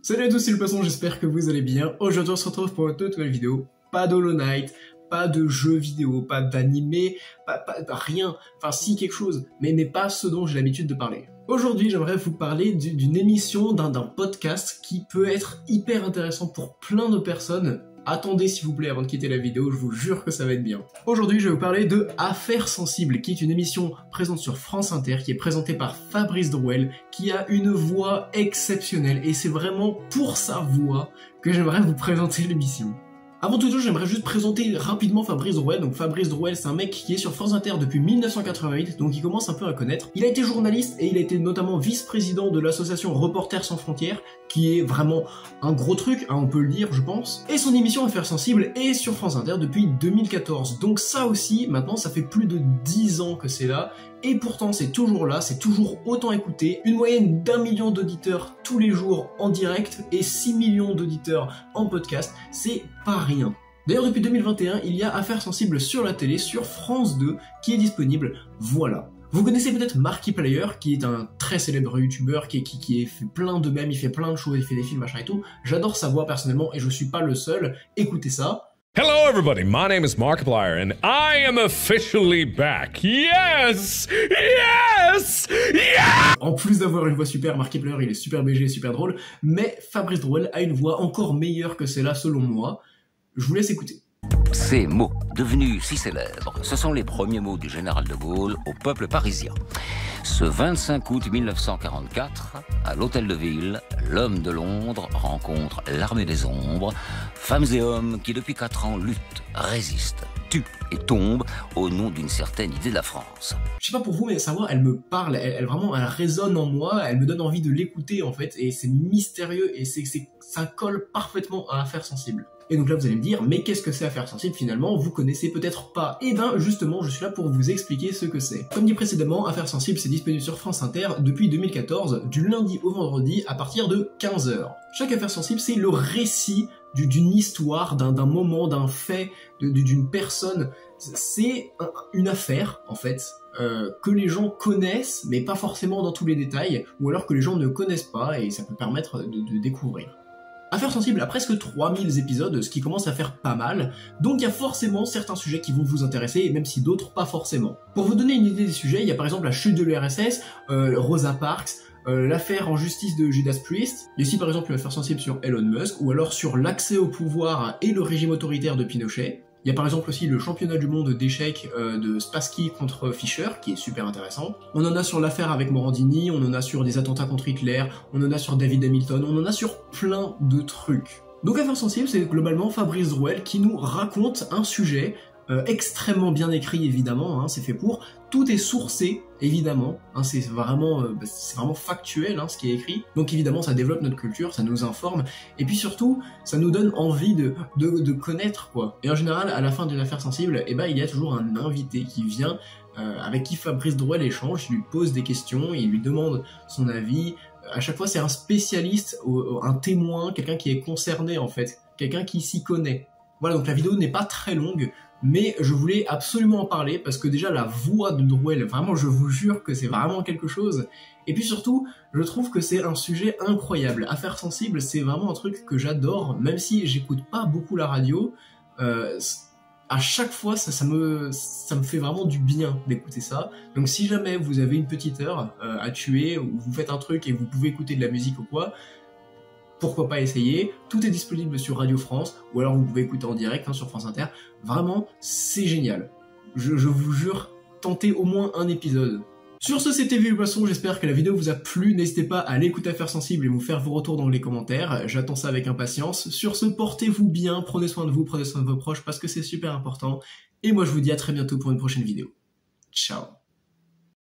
Salut à tous, c'est le Poisson, j'espère que vous allez bien. Aujourd'hui on se retrouve pour une toute nouvelle vidéo. Pas d'Hollow Knight, pas de jeux vidéo, pas d'animé, pas rien. Enfin si, quelque chose, mais pas ce dont j'ai l'habitude de parler. Aujourd'hui j'aimerais vous parler d'une émission, d'un podcast qui peut être hyper intéressant pour plein de personnes. Attendez s'il vous plaît avant de quitter la vidéo, je vous jure que ça va être bien. Aujourd'hui je vais vous parler de Affaires sensibles, qui est une émission présente sur France Inter, qui est présentée par Fabrice Drouel, qui a une voix exceptionnelle, et c'est vraiment pour sa voix que j'aimerais vous présenter l'émission. Avant toute chose, j'aimerais juste présenter rapidement Fabrice Drouel. Donc Fabrice Drouel, c'est un mec qui est sur France Inter depuis 1988, donc il commence un peu à connaître. Il a été journaliste et il a été notamment vice-président de l'association Reporters sans frontières, qui est vraiment un gros truc, hein, on peut le dire je pense. Et son émission Affaires sensibles est sur France Inter depuis 2014. Donc ça aussi, maintenant ça fait plus de 10 ans que c'est là. Et pourtant c'est toujours là, c'est toujours autant écouté. Une moyenne d'1 million d'auditeurs tous les jours en direct et 6 millions d'auditeurs en podcast, c'est pas rien. D'ailleurs depuis 2021, il y a Affaires sensibles sur la télé, sur France 2, qui est disponible, voilà. Vous connaissez peut-être Markiplier, qui est un très célèbre youtubeur, qui fait plein de mèmes, il fait plein de choses, il fait des films, machin et tout. J'adore sa voix personnellement et je suis pas le seul, écoutez ça. Hello everybody, my name is Markiplier and I am officially back. Yes! Yes! Yes! En plus d'avoir une voix super, Markiplier il est super BG, super drôle, mais Fabrice Drouel a une voix encore meilleure que celle-là selon moi. Je vous laisse écouter. Ces mots, devenus si célèbres, ce sont les premiers mots du général de Gaulle au peuple parisien. Ce 25 août 1944, à l'Hôtel de Ville, l'homme de Londres rencontre l'armée des ombres, femmes et hommes qui depuis 4 ans luttent, résistent, tuent et tombent au nom d'une certaine idée de la France. Je sais pas pour vous, mais sa voix, elle me parle, elle résonne en moi, elle me donne envie de l'écouter en fait, et c'est mystérieux, et ça colle parfaitement à Affaires sensibles. Et donc là vous allez me dire, mais qu'est-ce que c'est Affaires sensibles finalement? Vous connaissez peut-être pas. Et ben justement, je suis là pour vous expliquer ce que c'est. Comme dit précédemment, Affaires sensibles c'est disponible sur France Inter depuis 2014, du lundi au vendredi à partir de 15h. Chaque Affaire sensible c'est le récit d'une histoire, d'un moment, d'un fait, d'une personne. C'est une affaire en fait, que les gens connaissent, mais pas forcément dans tous les détails, ou alors que les gens ne connaissent pas, et ça peut permettre de découvrir. Affaires sensibles a presque 3000 épisodes, ce qui commence à faire pas mal, donc il y a forcément certains sujets qui vont vous intéresser, et même si d'autres pas forcément. Pour vous donner une idée des sujets, il y a par exemple la chute de l'URSS, Rosa Parks, l'affaire en justice de Judas Priest, il y a aussi par exemple une affaire sensible sur Elon Musk, ou alors sur l'accès au pouvoir et le régime autoritaire de Pinochet. Il y a par exemple aussi le championnat du monde d'échecs de Spassky contre Fischer, qui est super intéressant. On en a sur l'affaire avec Morandini, on en a sur des attentats contre Hitler, on en a sur David Hamilton, on en a sur plein de trucs. Donc Affaires sensibles, c'est globalement Fabrice Drouel qui nous raconte un sujet extrêmement bien écrit évidemment, hein, c'est fait pour, tout est sourcé évidemment, hein, c'est vraiment factuel hein, ce qui est écrit, donc évidemment ça développe notre culture, ça nous informe, et puis surtout ça nous donne envie de connaître quoi. Et en général à la fin d'une affaire sensible, eh ben, il y a toujours un invité qui vient, avec qui Fabrice Drouel échange, il lui pose des questions, il lui demande son avis, à chaque fois c'est un spécialiste, un témoin, quelqu'un qui est concerné en fait, quelqu'un qui s'y connaît. Voilà, donc la vidéo n'est pas très longue, mais je voulais absolument en parler parce que déjà la voix de Drouel, vraiment je vous jure que c'est vraiment quelque chose. Et puis surtout, je trouve que c'est un sujet incroyable. Affaires sensibles, c'est vraiment un truc que j'adore, même si j'écoute pas beaucoup la radio. À chaque fois, ça me fait vraiment du bien d'écouter ça. Donc si jamais vous avez une petite heure à tuer, ou vous faites un truc et vous pouvez écouter de la musique ou quoi, pourquoi pas essayer, tout est disponible sur Radio France, ou alors vous pouvez écouter en direct hein, sur France Inter, vraiment c'est génial. Je vous jure, tentez au moins un épisode. Sur ce c'était Vu le Poisson, j'espère que la vidéo vous a plu, n'hésitez pas à aller écouter Affaires sensibles et vous faire vos retours dans les commentaires, j'attends ça avec impatience. Sur ce, portez-vous bien, prenez soin de vous, prenez soin de vos proches parce que c'est super important, et moi je vous dis à très bientôt pour une prochaine vidéo. Ciao.